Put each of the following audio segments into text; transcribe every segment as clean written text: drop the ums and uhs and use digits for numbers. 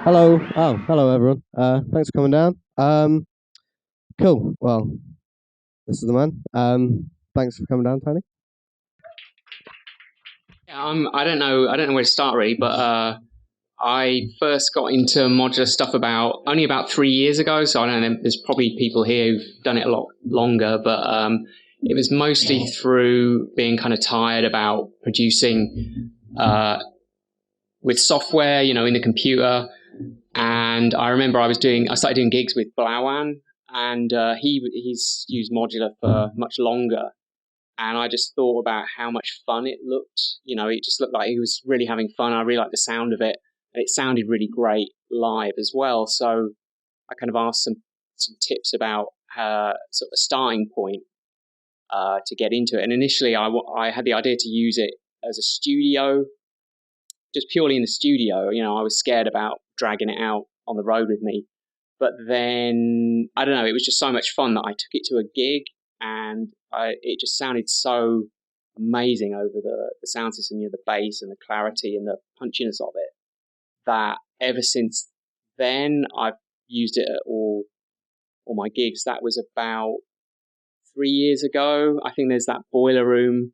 Hello. Oh, hello everyone. Thanks for coming down. Cool. Well, this is the man. Thanks for coming down, Tony. Yeah, I don't know. I don't know where to start really, but I first got into modular stuff only about 3 years ago. So I don't know. There's probably people here who've done it a lot longer, but it was mostly through being kind of tired about producing with software, in the computer. And I remember I started doing gigs with Blawan, and he's used modular for much longer. And I just thought about how much fun it looked. It just looked like he was really having fun. I really liked the sound of it. And it sounded really great live as well. So I kind of asked some tips about sort of a starting point to get into it. And initially I had the idea to use it as a studio, just purely in the studio. I was scared about dragging it out on the road with me. But then, I don't know, it was just so much fun that I took it to a gig, and it just sounded so amazing over the sound system, the bass and the clarity and the punchiness of it, that ever since then I've used it at all my gigs. That was about 3 years ago. I think there's that boiler room.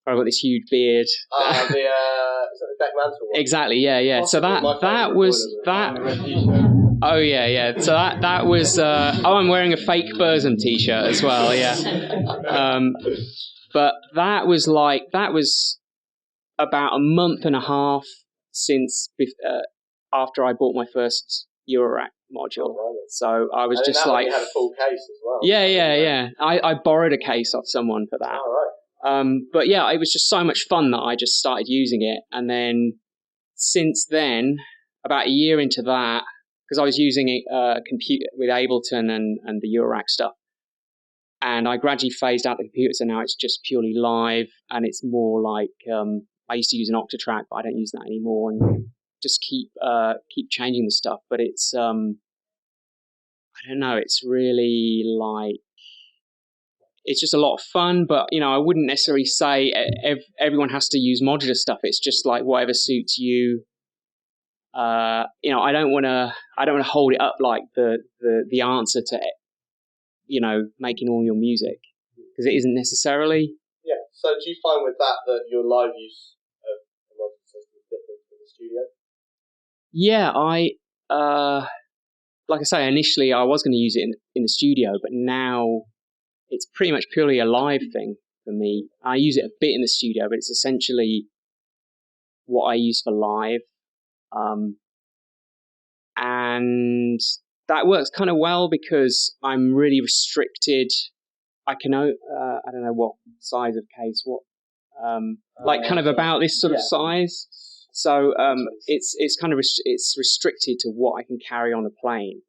I've got this huge beard. Is that the Beck Mantle one? Exactly, yeah. So that was that. Oh yeah. So that was. I'm wearing a fake Burzum t-shirt as well. Yeah. But that was about a month and a half since after I bought my first Eurorack module. So I was just like, you had a full case as well. Yeah. I borrowed a case off someone for that. Oh, right. But yeah, it was just so much fun that I just started using it, and then since then, about a year into that, because I was using a computer with Ableton and the Eurorack stuff, and I gradually phased out the computer, so now it's just purely live, and it's more like I used to use an Octatrack, but I don't use that anymore, and just keep changing the stuff. But it's I don't know, it's really like, it's just a lot of fun, but I wouldn't necessarily say everyone has to use modular stuff. It's just like whatever suits you. I don't want to hold it up like the answer to making all your music, because it isn't necessarily. Yeah. So do you find with that your live use of a modular system is different from the studio? Yeah, like I say, initially I was going to use it in the studio, but now it's pretty much purely a live thing for me. I use it a bit in the studio, but it's essentially what I use for live. And that works kind of well because I'm really restricted. I can, I don't know what size of case, kind of about this sort of size. So it's kind of it's restricted to what I can carry on a plane.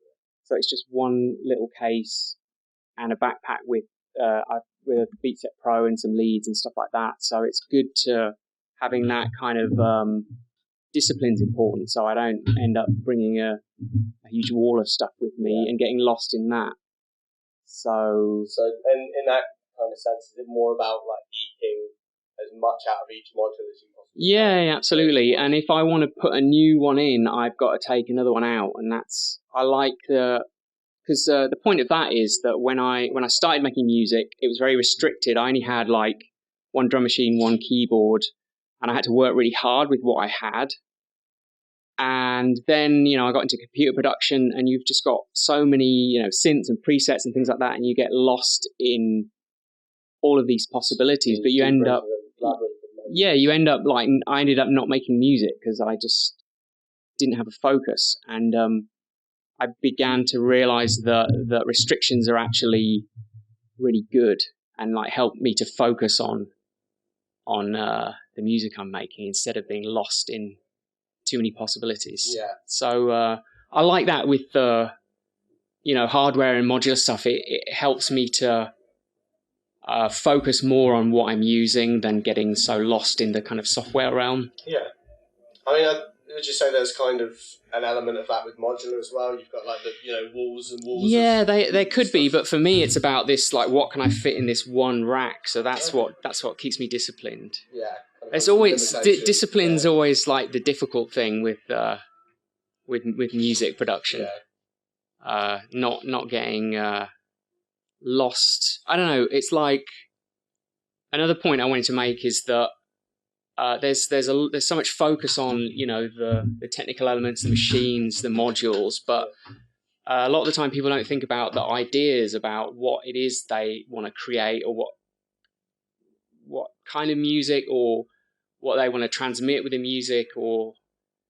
So it's just one little case and a backpack with a Beat Set Pro and some leads and stuff like that. So it's good to having that kind of discipline's important, so I don't end up bringing a huge wall of stuff with me and getting lost in that. So in that kind of sense, is it more about like eking as much out of each module as you possibly can? Yeah, absolutely. And if I want to put a new one in, I've got to take another one out, and I like because the point of that is that when I started making music, it was very restricted. I only had like one drum machine, one keyboard, and I had to work really hard with what I had. And then, I got into computer production, and you've just got so many, synths and presets and things like that, and you get lost in all of these possibilities. But you end up like, I ended up not making music because I just didn't have a focus. And I began to realize that restrictions are actually really good and like help me to focus on the music I'm making instead of being lost in too many possibilities. Yeah. So I like that with the hardware and modular stuff. It helps me to focus more on what I'm using than getting so lost in the kind of software realm. Yeah. I mean, would you say there's kind of an element of that with modular as well? You've got like the walls and walls. Yeah, there could be, but for me, it's about this like, what can I fit in this one rack? So that's what keeps me disciplined. Yeah. It's always discipline's always like the difficult thing with with music production. Not getting lost. I don't know. It's like another point I wanted to make is that there's so much focus on the technical elements, the machines, the modules, but a lot of the time people don't think about the ideas about what it is they want to create, or what kind of music, or what they want to transmit with the music, or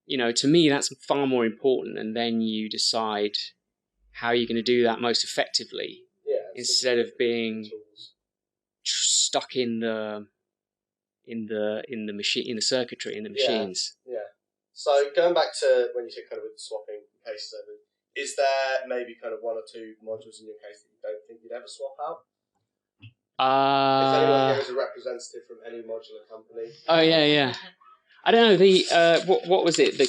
to me that's far more important, and then you decide how you're going to do that most effectively, instead of being stuck in the machine, in the circuitry, in the machines. So going back to when you said kind of with swapping cases over, is there maybe kind of one or two modules in your case that you don't think you'd ever swap out? If anyone here is a representative from any modular company. Oh yeah. I don't know the what was it,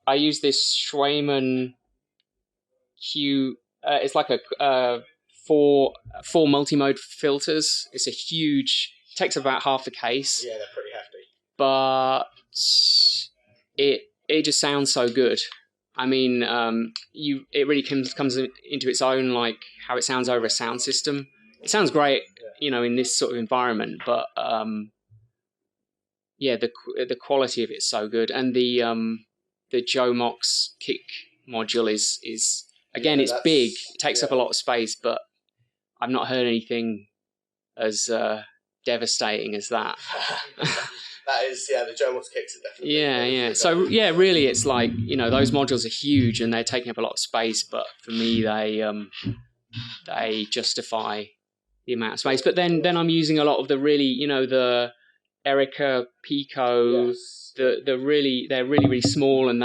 I use this Schweiman Q. It's like a four multi-mode filters. It's a huge. Takes about half the case. Yeah, they're pretty hefty. But it just sounds so good. I mean, it really comes into its own, like how it sounds over a sound system. It sounds great, in this sort of environment. But the quality of it's so good, and the Joe Mox kick module is again, it's big. It takes up a lot of space, but I've not heard anything as devastating as that. That is, the Joe Mox kicks are definitely. So really, it's like those modules are huge and they're taking up a lot of space, but for me, they justify the amount of space. But then I'm using a lot of the really, the Erica Pico, they're really small, and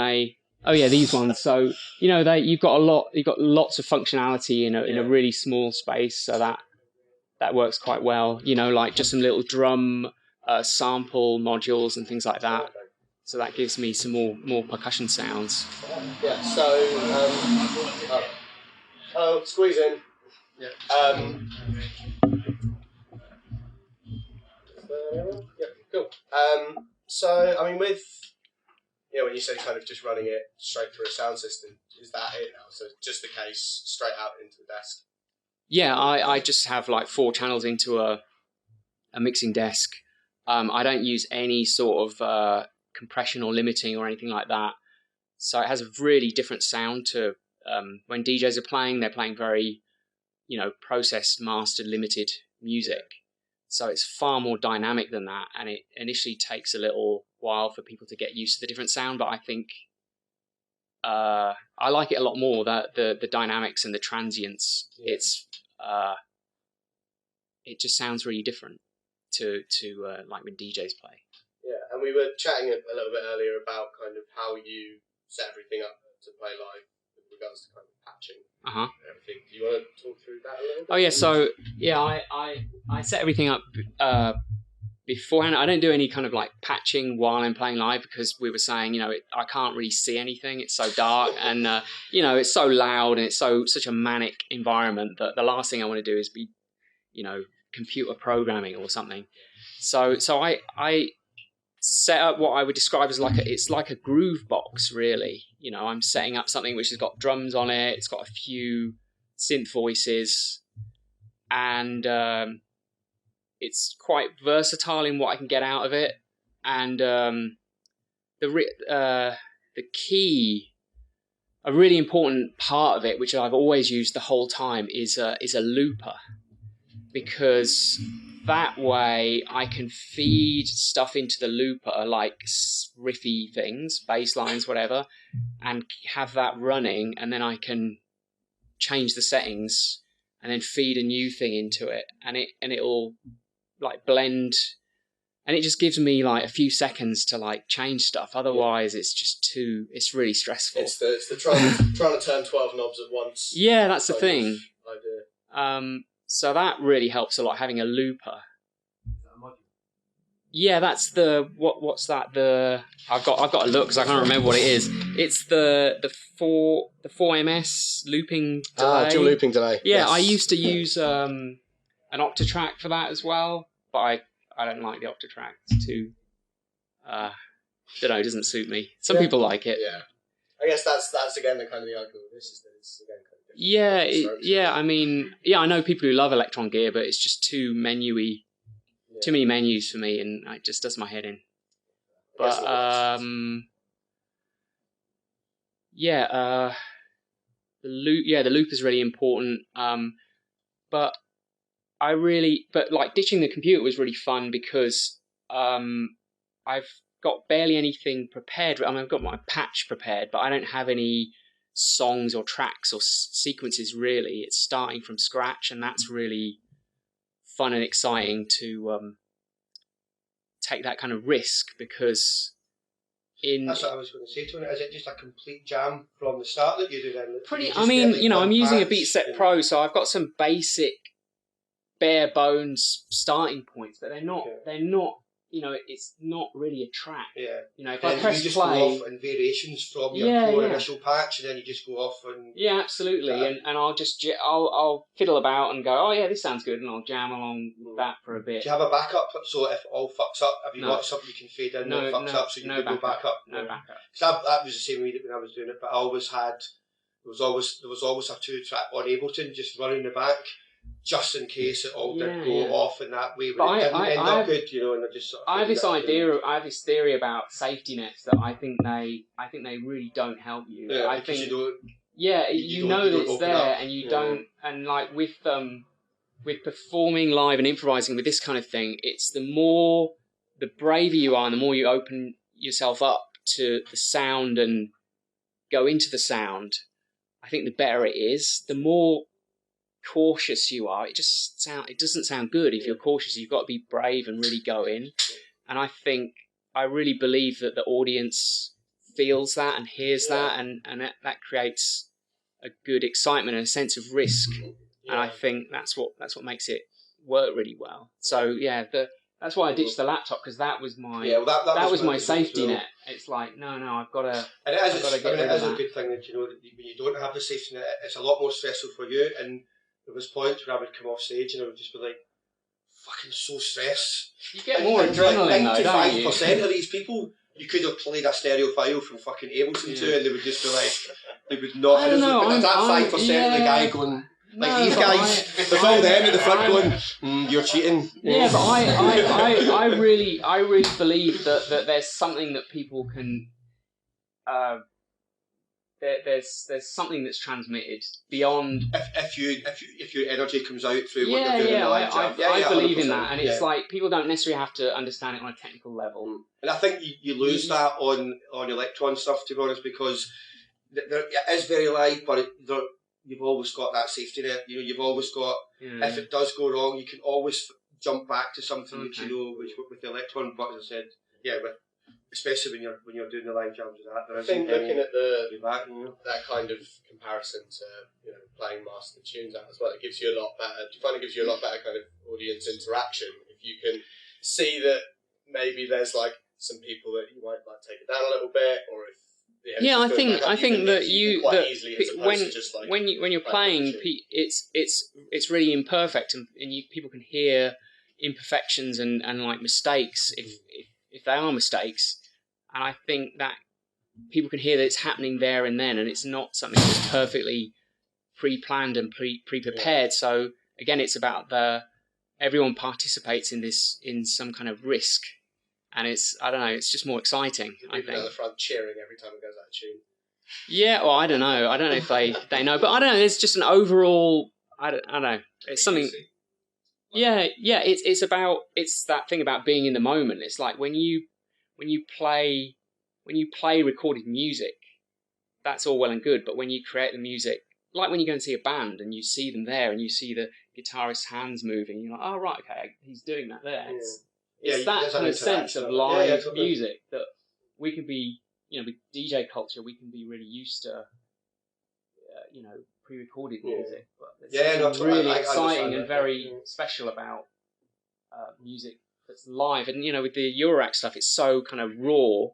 these ones. So you've got lots of functionality in a really small space, so that works quite well. Like just some little drum sample modules and things like that. So that gives me some more percussion sounds. Yeah. So squeeze in. Yeah. Cool. So I mean, with when you say kind of just running it straight through a sound system, is that it now? So just the case straight out into the desk. Yeah, I just have like 4 channels into a mixing desk. I don't use any sort of compression or limiting or anything like that. So it has a really different sound to when DJs are playing. They're playing very, processed, mastered, limited music. So it's far more dynamic than that. And it initially takes a little while for people to get used to the different sound. But I think I like it a lot more, the dynamics and the transients. It just sounds really different to like when DJs play. Yeah, and we were chatting a little bit earlier about kind of how you set everything up to play live with regards to kind of patching and everything. Do you want to talk through that a little bit? Oh yeah, so I set everything up beforehand. I don't do any kind of like patching while I'm playing live, because we were saying, I can't really see anything. It's so dark, and it's so loud, and it's such a manic environment that the last thing I want to do is be, computer programming or something. So I set up what I would describe as it's like a groove box, really. I'm setting up something which has got drums on it. It's got a few synth voices, and it's quite versatile in what I can get out of it. And the key, a really important part of it, which I've always used the whole time, is a looper, because that way I can feed stuff into the looper, like riffy things, bass lines, whatever, and have that running, and then I can change the settings and then feed a new thing into it, and it'll like blend, and it just gives me like a few seconds to like change stuff. Otherwise, it's really stressful. It's the trying to turn 12 knobs at once. Yeah, that's the thing. Idea. So that really helps a lot, having a looper. Yeah, that's the what's that? I've got to look because I can't remember what it is. It's the 4MS looping delay. Dual looping delay. Yeah, yes. I used to use an Octatrack for that as well, but I don't like the Octatrack. It's too don't know, it doesn't suit me. Some people like it. Yeah. I guess that's again the kind of the argument with this is that it's again kind of different. I mean, I know people who love Electron gear, but it's just too menu-y, too many menus for me, and it just does my head in. But the loop is really important. But like ditching the computer was really fun because I've got barely anything prepared. I mean, I've got my patch prepared, but I don't have any songs or tracks or sequences really. It's starting from scratch, and that's really fun and exciting to take that kind of risk because that's what I was going to say to you. Is it just a complete jam from the start that you do then? I mean, I'm using a Beat Set Pro, so I've got some basic bare bones starting points, but they're not, it's not really a track. Yeah. If I press you just play, go off in variations from your initial patch, and then you just go off and... Yeah, absolutely. And I'll fiddle about and go, oh yeah, this sounds good, and I'll jam along that for a bit. Do you have a backup? So if it all fucks up, have you got something you can fade in that fucks up so you can go back up? No backup. That was the same way when I was doing it, but I always had... There was always a 2-track on Ableton just running the back, just in case it all did go off in that way. But it didn't end up good, and I just sort of... I have this idea. I have this theory about safety nets that I think they really don't help you. Yeah, I think you don't. Yeah, you know that it's there, and you don't. And like with performing live and improvising with this kind of thing, it's the braver you are, and the more you open yourself up to the sound and go into the sound, I think the better it is. The more cautious you are, it doesn't sound good if you're cautious. You've got to be brave and really go in. And I really believe that the audience feels that and hears that, and that creates a good excitement and a sense of risk. And I think that's what makes it work really well. So that's why I ditched the laptop, because that was my that was my safety net. It's like no, I've got to. And it is a good thing that that when you don't have the safety net, it's a lot more stressful for you. And there was points where I would come off stage and I would just be like, fucking so stressed. You get more adrenaline though, don't you? 95% of these people, you could have played a stereo file from fucking Ableton to, and they would just be like, they would not. I don't know. There's that 5% of the guy going, like these guys, there's all them at the front going, you're cheating. Yeah, but I really believe that there's something that people can. There's something that's transmitted beyond. If your energy comes out through what you're doing in the live jam. I believe in that, and it's like people don't necessarily have to understand it on a technical level. And I think you lose that on Electron stuff, to be honest, because it is very live, but you've always got that safety net. You've always got, if it does go wrong, you can always jump back to something which with the Electron. But as I said, especially when you're doing the live jams with that. I think looking at that kind of comparison to playing master tunes out as well, it gives you a lot better. Do you find it gives you a lot better kind of audience interaction if you can see that maybe there's like some people that you might like take it down a little bit, or if I think that when you're playing, it's really imperfect, and people can hear imperfections and like mistakes if they are mistakes, and I think that people can hear that it's happening there and then, and it's not something that's perfectly pre-planned and pre-prepared. So again, it's about everyone participates in some kind of risk. And it's it's just more exciting. I think. People at the front cheering every time it goes out of tune. Yeah, well, I don't know. I don't know if they know, but I don't know. There's just an overall. I don't know. It's something. Yeah. It's that thing about being in the moment. It's like when you play recorded music, that's all well and good. But when you create the music, like when you go and see a band and you see them there and you see the guitarist's hands moving, you're like, oh right, okay, he's doing that there. It's that kind of sense of live music that we can be, with DJ culture, we can be really used to, pre-recorded music. But there's something really exciting and very special about music that's live. And, with the Eurorack stuff, it's so kind of raw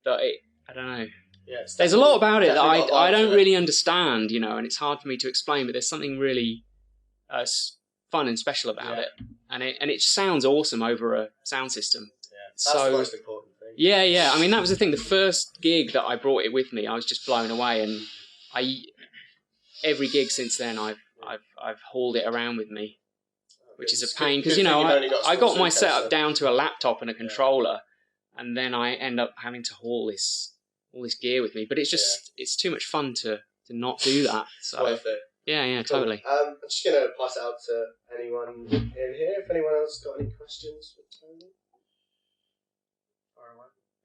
that I don't know. Yeah, there's a lot about it that I don't really understand, and it's hard for me to explain, but there's something really fun and special about it, and it sounds awesome over a sound system. Yeah, that's the most important thing. Yeah. I mean, that was the thing. The first gig that I brought it with me, I was just blown away, and every gig since then, I've hauled it around with me, which is a pain because I got my setup down to a laptop and a controller, and then I end up having to haul all this gear with me. But it's just it's too much fun to not do that. So worth it. Yeah, totally. I'm just going to pass it out to anyone in here. If anyone else got any questions for Tony.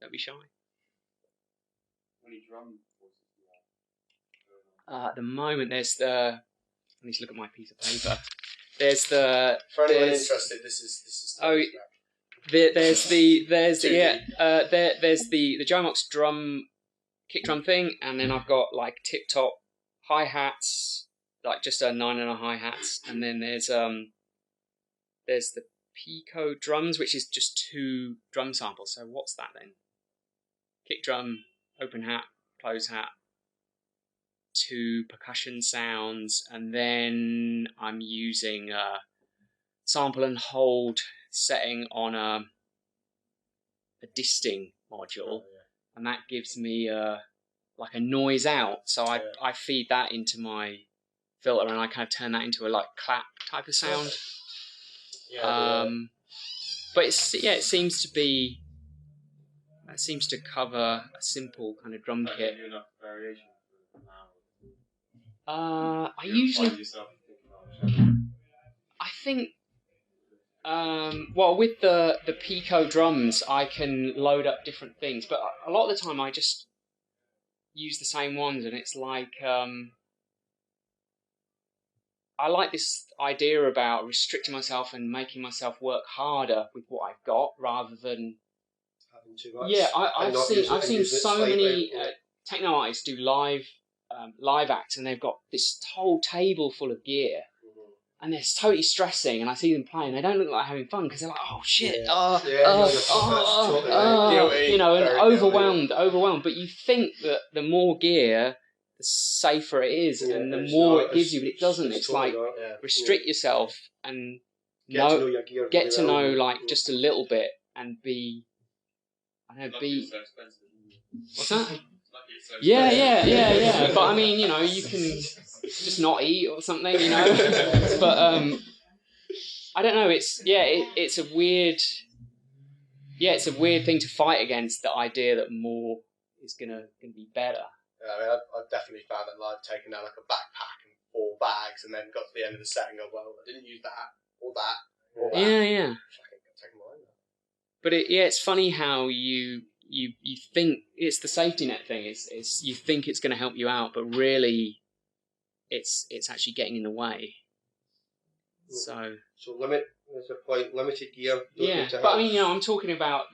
Don't be shy. How many drum voices do you have? At the moment, there's the. I need to look at my piece of paper. There's the. For anyone interested, this is. There's the Jomox kick drum thing, and then I've got like tip top hi hats, like just a 9.5 hi-hats, and then there's the Pico drums, which is just 2 drum samples. So what's that then? Kick drum, open hat, close hat, 2 percussion sounds, and then I'm using a sample and hold setting on a disting module, and that gives me like a noise out. So I feed that into my filter, and I kind of turn that into a like clap type of sound. But it seems to be. That seems to cover a simple kind of drum kit. Enough variation I usually. I think. Well, with the Pico drums, I can load up different things, but a lot of the time I just use the same ones, and it's like I like this idea about restricting myself and making myself work harder with what I've got rather than having too much. Yeah, I've seen so many techno artists do live acts, and they've got this whole table full of gear. And they're totally stressing, and I see them playing. They don't look like having fun because they're like, "Oh shit, you know, and overwhelmed." But you think that the more gear, the safer it is, and the more it gives you. But it doesn't. It's like restrict yourself and get to know like just a little bit, and be. I don't know, be. What's that? Yeah. But I mean, you know, you can just not eat or something, you know. But I don't know. It's a weird thing to fight against, the idea that more is gonna be better. Yeah, I mean, I've definitely found that live taking down like a backpack and 4 bags, and then got to the end of the set and go, well, I didn't use that or that or that. Yeah. Take mine. But it's funny how you think it's the safety net thing. It's you think it's going to help you out, but really, it's actually getting in the way. So there's a point, limited gear. But I mean, you know,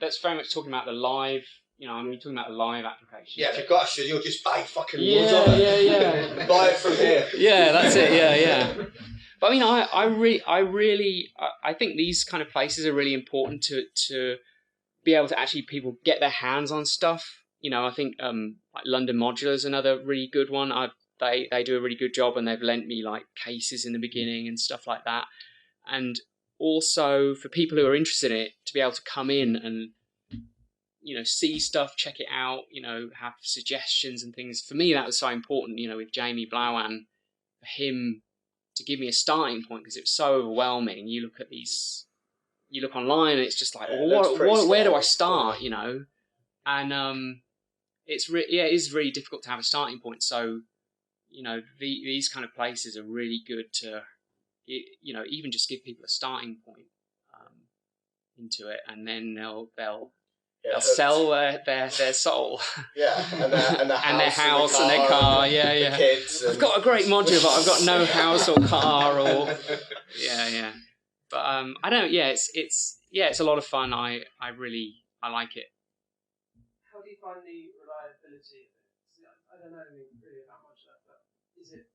that's very much talking about the live. You know, I'm talking about the live application. Yeah, if you've got a studio, just buy fucking loads of it. Yeah. Buy it from here. Yeah, that's it. Yeah. But I mean, I think these kind of places are really important to be able to actually people get their hands on stuff. You know, I think like London Modular is another really good one. They do a really good job, and they've lent me like cases in the beginning and stuff like that. And also for people who are interested in it, to be able to come in and, you know, see stuff, check it out, you know, have suggestions and things. For me, that was so important, you know, with Jamie Blawan, for him to give me a starting point, because it was so overwhelming. You look online and it's just like, where do I start, you know? And it is really difficult to have a starting point. So, you know, these kind of places are really good to, you know, even just give people a starting point into it, and then they'll sell their soul. Yeah, and their house and their car. Yeah. The kids. I've got a great module, but I've got no house or car or yeah. But I don't. Yeah, it's a lot of fun. I like it. How do you find the reliability of it? I don't know really about much of that, but is it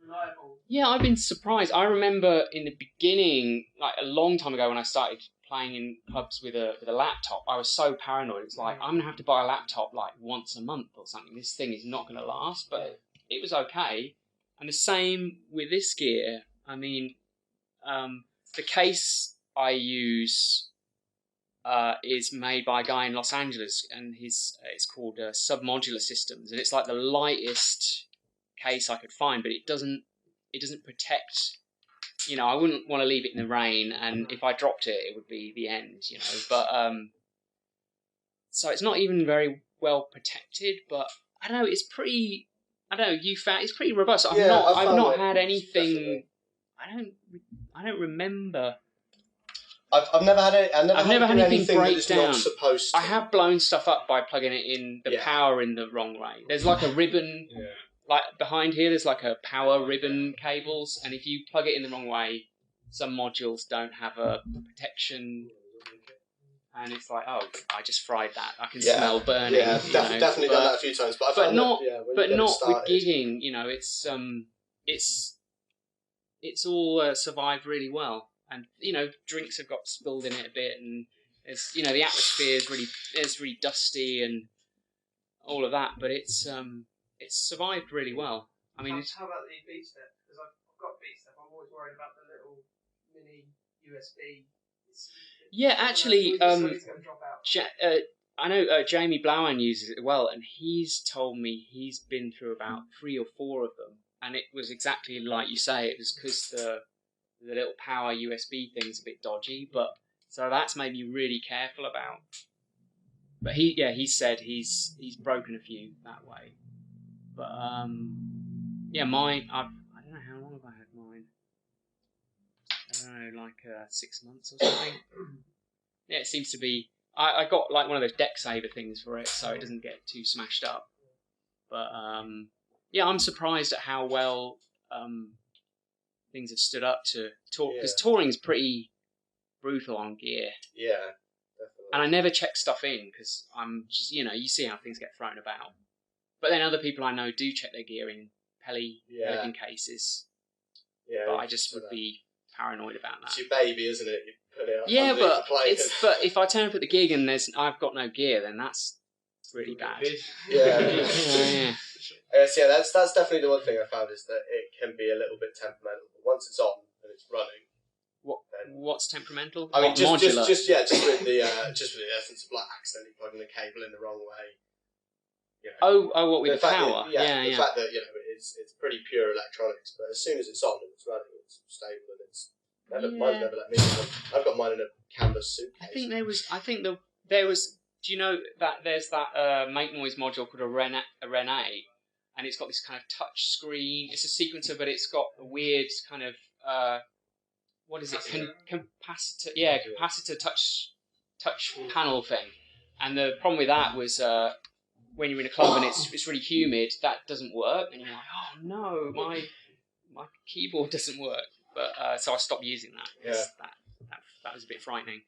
reliable? Yeah, I've been surprised. I remember in the beginning, like a long time ago, when I started playing in clubs with a laptop, I was so paranoid. It's like, I'm gonna have to buy a laptop like once a month or something. This thing is not gonna last. But it was okay. And the same with this gear. I mean, the case I use is made by a guy in Los Angeles, and it's called Modular Systems, and it's like the lightest case I could find, but it doesn't protect. You know, I wouldn't want to leave it in the rain, and if I dropped it, it would be the end. You know, but so it's not even very well protected. But I don't know, it's pretty. I don't know. It's pretty robust. I've not had anything. Definitely. I don't remember. I've never had any. I've never had anything break that is down. not supposed to. I have blown stuff up by plugging it in the power in the wrong way. There's like a ribbon, like behind here. There's like a power ribbon cables, and if you plug it in the wrong way, some modules don't have a protection, and it's like, oh, I just fried that. I can smell burning. Yeah, definitely done that a few times, but not with gigging. You know, it's all survived really well. And you know, drinks have got spilled in it a bit, and it's, you know, the atmosphere is really dusty and all of that. But it's survived really well. I mean, how about the beat step? Because I've got beat step. I'm always worried about the little mini USB. Yeah, actually, I know Jamie Blowan uses it well, and he's told me he's been through about 3 or 4 of them, and it was exactly like you say. It was because the little power USB thing's a bit dodgy, but so that's made me really careful about. But he said he's broken a few that way. But mine, I don't know how long have I had mine. I don't know, like 6 months or something. Yeah, it seems to be. I got like one of those deck saver things for it, so it doesn't get too smashed up. But I'm surprised at how well things have stood up to tour, because touring's pretty brutal on gear. Yeah, definitely. And I never check stuff in because I'm just, you know, you see how things get thrown about. But then other people I know do check their gear in Pelican cases. Yeah, but I just would be paranoid about that. It's your baby, isn't it? You put it up. Yeah, but if I turn up at the gig and I've got no gear, then that's really bad. Yeah. That's definitely the one thing I found, is that it can be a little bit temperamental. But once it's on and it's running, what's temperamental? I mean, just with Modular. just with the essence of like accidentally plugging the cable in the wrong way. You know, what with the power? The fact that, you know, it's pretty pure electronics, but as soon as it's on and it's running, it's stable, and it's mine's never let me down. I've got mine in a canvas suitcase. I think there was. Do you know that there's that make noise module called a Rene, and it's got this kind of touch screen. It's a sequencer, but it's got a weird kind of what is it? Capacitor. Yeah, capacitor touch panel thing. And the problem with that was when you're in a club and it's really humid, that doesn't work, and you're like, oh no, my keyboard doesn't work. But so I stopped using that. Yeah. That was a bit frightening.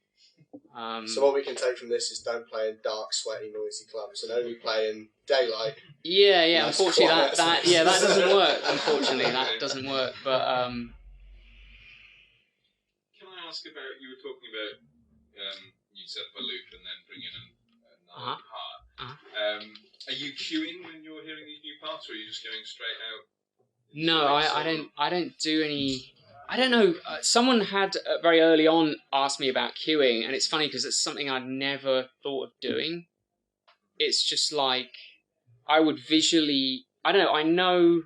So what we can take from this is don't play in dark, sweaty, noisy clubs, and only play in daylight. Yeah. Unfortunately, that doesn't work. Unfortunately, that doesn't work. But can I ask about? You were talking about you set up a loop and then bring in another part. Are you queuing when you're hearing these new parts, or are you just going straight out? No, I don't do any. I don't know. Someone had very early on asked me about queuing, and it's funny because it's something I'd never thought of doing. It's just like I would visually. I don't know. I know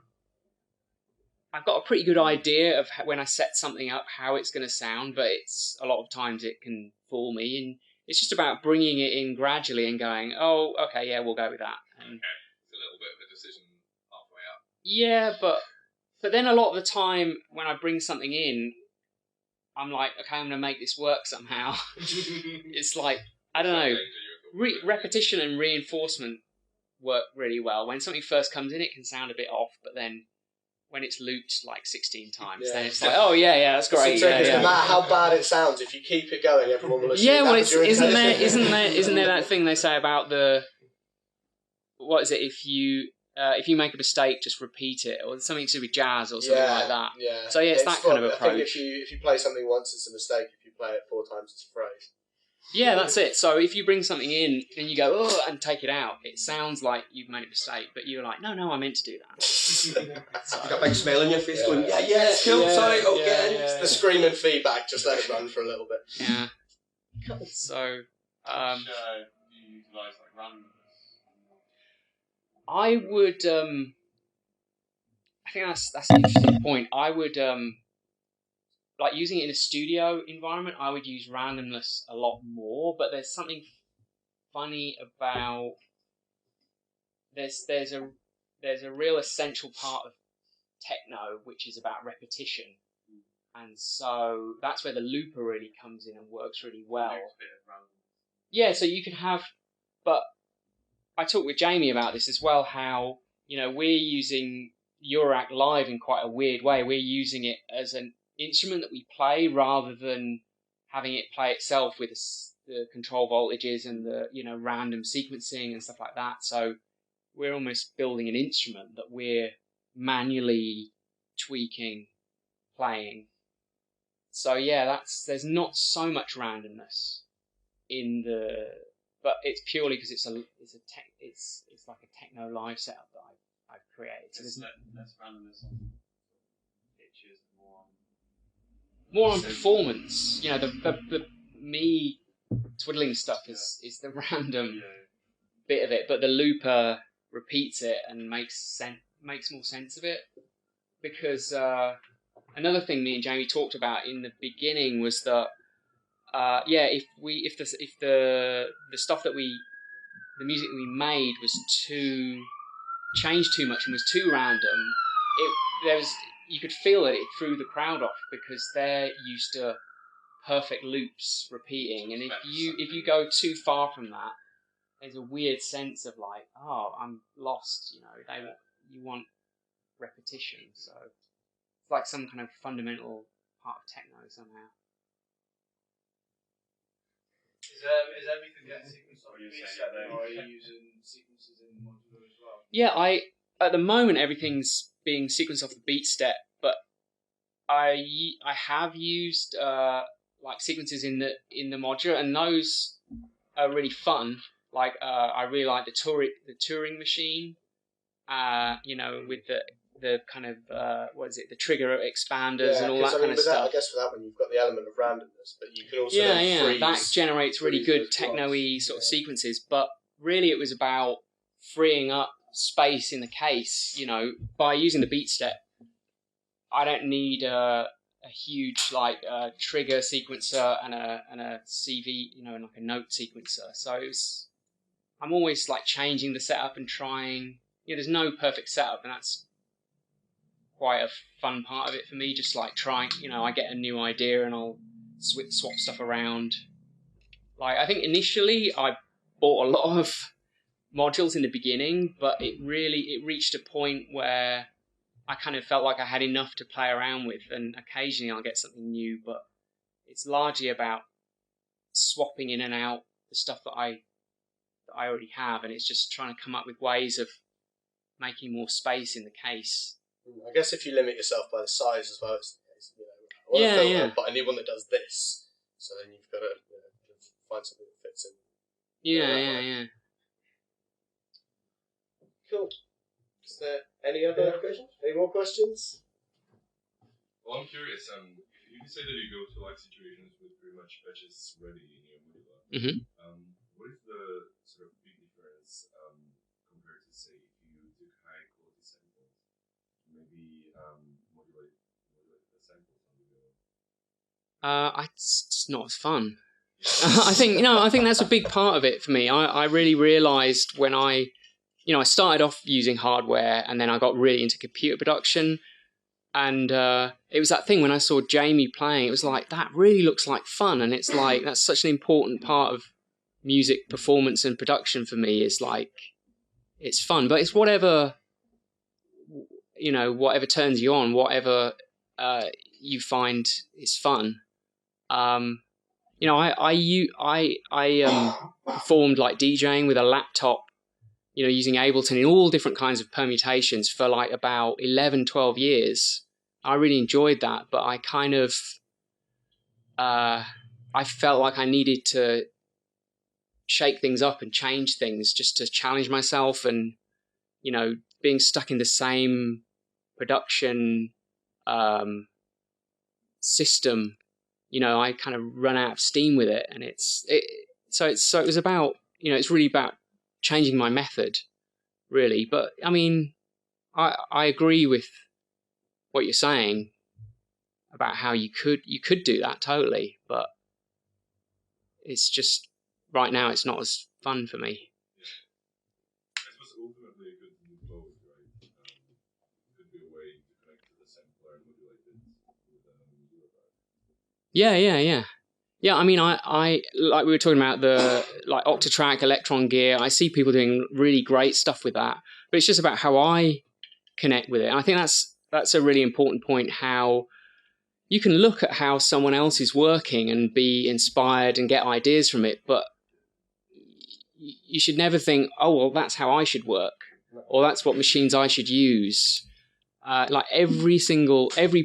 I've got a pretty good idea of when I set something up how it's going to sound, but it's a lot of times it can fool me, and it's just about bringing it in gradually and going, oh, okay, yeah, we'll go with that. And it's a little bit of a decision halfway up. Yeah, but then a lot of the time when I bring something in, I'm like, okay, I'm going to make this work somehow. It's like, I don't know, repetition and reinforcement work really well. When something first comes in, it can sound a bit off, but then when it's looped like 16 times, then it's like, oh yeah, that's great. No matter how bad it sounds, if you keep it going, everyone will listen. Yeah, well, isn't there that thing they say about what is it? If you make a mistake, just repeat it, or something to do with jazz or something like that. Yeah. So it's that kind of approach. I think if you play something once, it's a mistake. If you play it 4 times, it's a phrase. Yeah, that's it. So if you bring something in and you go, oh, and take it out, it sounds like you've made a mistake, but you're like, no, I meant to do that. So, you've got a big smile on your face going, yeah, cool, sorry, okay. It's the screaming feedback, just let it run for a little bit. Yeah. So, Do you utilise like randomness? I would. I think that's an interesting point. I would like using it in a studio environment. I would use randomness a lot more, but there's something funny about there's a real essential part of techno which is about repetition, and so that's where the looper really comes in and works really well. Yeah, so you can have, but I talked with Jamie about this as well. How we're using Eurorack Live in quite a weird way. We're using it as an instrument that we play rather than having it play itself with the control voltages and the random sequencing and stuff like that. So we're almost building an instrument that we're manually tweaking, playing. So yeah, there's not so much randomness in the, but it's purely because it's like a techno live setup that I've created. So there's less randomness on pitches, more on performance. The me twiddling stuff is the random bit of it, but the looper repeats it and makes more sense of it. Because another thing me and Jamie talked about in the beginning was that if the stuff that the music that we made was changed too much and was too random, you could feel it threw the crowd off because they're used to perfect loops repeating, and if you go too far from that, there's a weird sense of like, oh, I'm lost. You want repetition, so it's like some kind of fundamental part of techno somehow. Is everything getting sequenced on the beat set then, or are you using sequences in Modular as well? Yeah, at the moment everything's being sequenced off the beat step, but I have used like sequences in the Modular, and those are really fun. Like I really like the Turing machine, with the kind of the trigger expanders and all that kind of stuff. I guess for that one you've got the element of randomness, but you can also freeze, that generates really good techno-y sort of sequences. But really, it was about freeing up space in the case. By using the beat step, I don't need a huge trigger sequencer and a CV, and like a note sequencer. So I'm always like changing the setup and trying. There's no perfect setup, and that's quite a fun part of it for me. Just like trying, I get a new idea and I'll swap stuff around. Like I think initially I bought a lot of modules in the beginning, but it reached a point where I kind of felt like I had enough to play around with, and occasionally I'll get something new, but it's largely about swapping in and out the stuff that I already have, and it's just trying to come up with ways of making more space in the case. I guess if you limit yourself by the size as well, it's the case. I want a filter, but I need one that does this. So then you've got to find something that fits in. Yeah. Cool. Is there any other questions? Any more questions? Well, I'm curious. If you say that you go to situations with pretty much patches ready in your Modular, what is the sort of big difference compared to say if you took high quality samples, maybe modulate the samples on the go? It's not as fun. I think that's a big part of it for me. I really realised when I started off using hardware, and then I got really into computer production, and it was that thing when I saw Jamie playing, it was like, that really looks like fun, and it's like, that's such an important part of music performance and production for me, is like, it's fun, but it's whatever turns you on, whatever you find is fun. I performed like DJing with a laptop, using Ableton in all different kinds of permutations for like about 11, 12 years. I really enjoyed that, but I kind of, I felt like I needed to shake things up and change things just to challenge myself, and, being stuck in the same production system, I kind of run out of steam with it, and it's so it was about, it's really about changing my method, really. But I mean, I agree with what you're saying about how you could do that totally, but it's just right now it's not as fun for me. I suppose ultimately it could do both, right? It could be a way to connect to the sampler and modulate it with Modular. Yeah, I mean, I like we were talking about the like Octatrack, Electron Gear. I see people doing really great stuff with that, but it's just about how I connect with it. And I think that's a really important point, how you can look at how someone else is working and be inspired and get ideas from it, but you should never think, oh, well, that's how I should work, or that's what machines I should use. Like every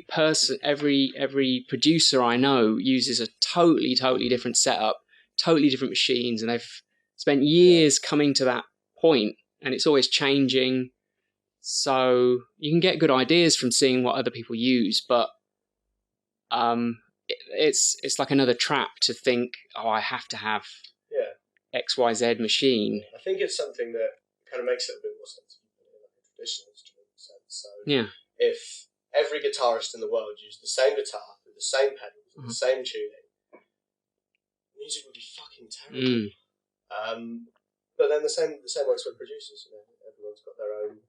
person, every producer I know uses a totally different setup, totally different machines, and they've spent years coming to that point, and it's always changing. So you can get good ideas from seeing what other people use, but it's like another trap to think, oh, I have to have XYZ machine. I think it's something that kind of makes it a bit more sensible in like a traditional instrument sense. So if every guitarist in the world used the same guitar with the same pedals and the same tuning, music would be fucking terrible. But then the same works with producers. Everyone's got their own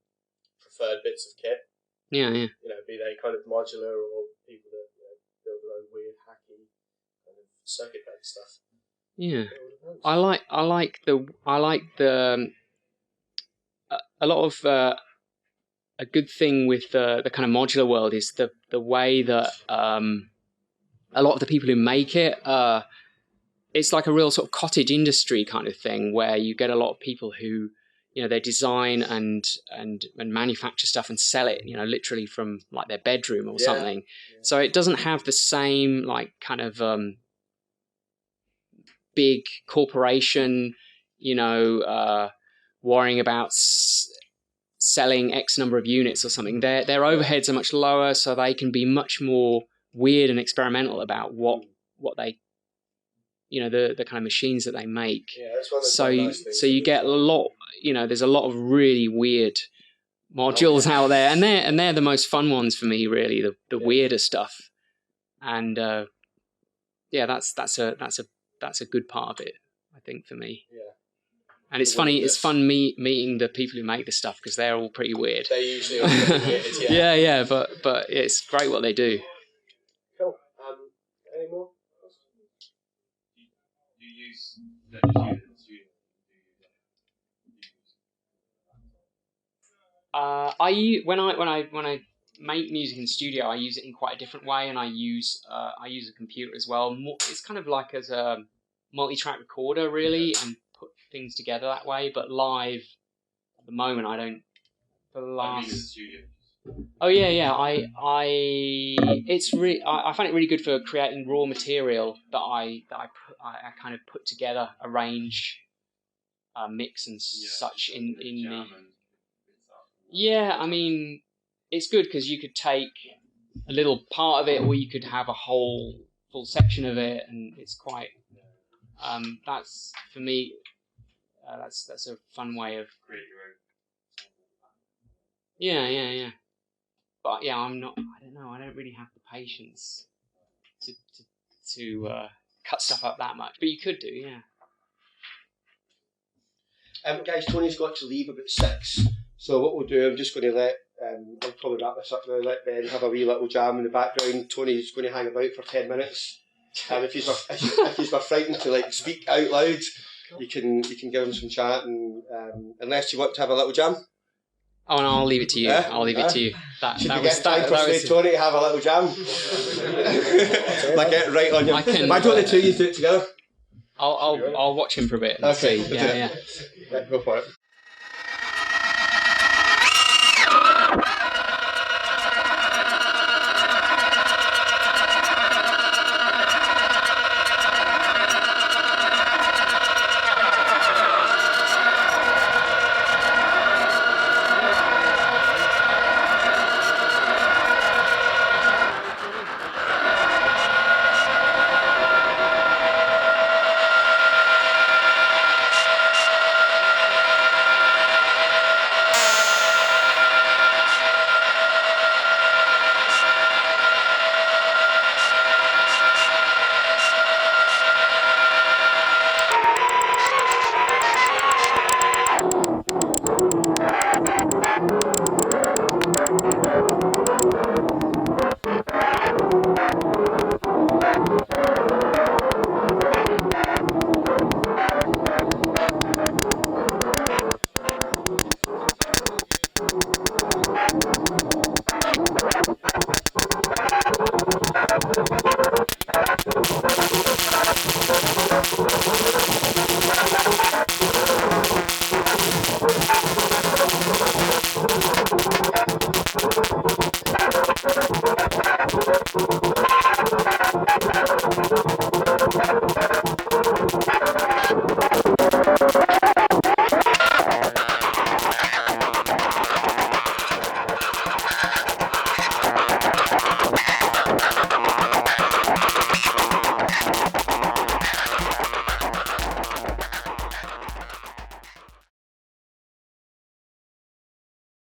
preferred bits of kit. Yeah. Be they kind of modular or people that build their own weird hacky kind of circuit-based stuff. Yeah, I like the a lot of a good thing with the kind of modular world is the way that a lot of the people who make it, it's like a real sort of cottage industry kind of thing, where you get a lot of people who they design and manufacture stuff and sell it, literally from like their bedroom or something. Yeah. So it doesn't have the same like kind of big corporation, worrying about selling X number of units or something. Their overheads are much lower, so they can be much more weird and experimental about what they, the kind of machines that they make. Yeah, that's one of the nice things. So you get a lot, there's a lot of really weird modules out there, and they're the most fun ones for me, really, the weirder stuff. And that's a good part of it, I think, for me. Yeah. And it's funny. It's fun meeting the people who make the stuff, because they're all pretty weird. They usually are pretty weird. Yeah. But it's great what they do. Cool. Any more? Do you use that in the studio? When I make music in the studio, I use it in quite a different way, and I use a computer as well. It's kind of like as a multi-track recorder, really, and put things together that way. But live, at the moment, I don't. In the studio. Oh yeah. I find it really good for creating raw material that I kind of put together, arrange, mix and such in the. Yeah, I mean, it's good because you could take a little part of it, or you could have a full section of it, and it's quite. That's for me. That's a fun way of. Create your own. Yeah. But yeah, I don't know. I don't really have the patience to cut stuff up that much. But you could do, yeah. Guys, Tony's got to leave about 6. So what we'll do, I'm just going to let, I'll probably wrap this up now, let Ben have a wee little jam in the background. Tony's going to hang about for 10 minutes. If you were frightened to like speak out loud, you can give him some chat, and unless you want to have a little jam. Oh, no, I'll leave it to you. I'll leave it to you. That was Tony to have a little jam. Like get right on your. Why don't the two of you do it together? I'll watch him for a bit. And see. Yeah. Go for it.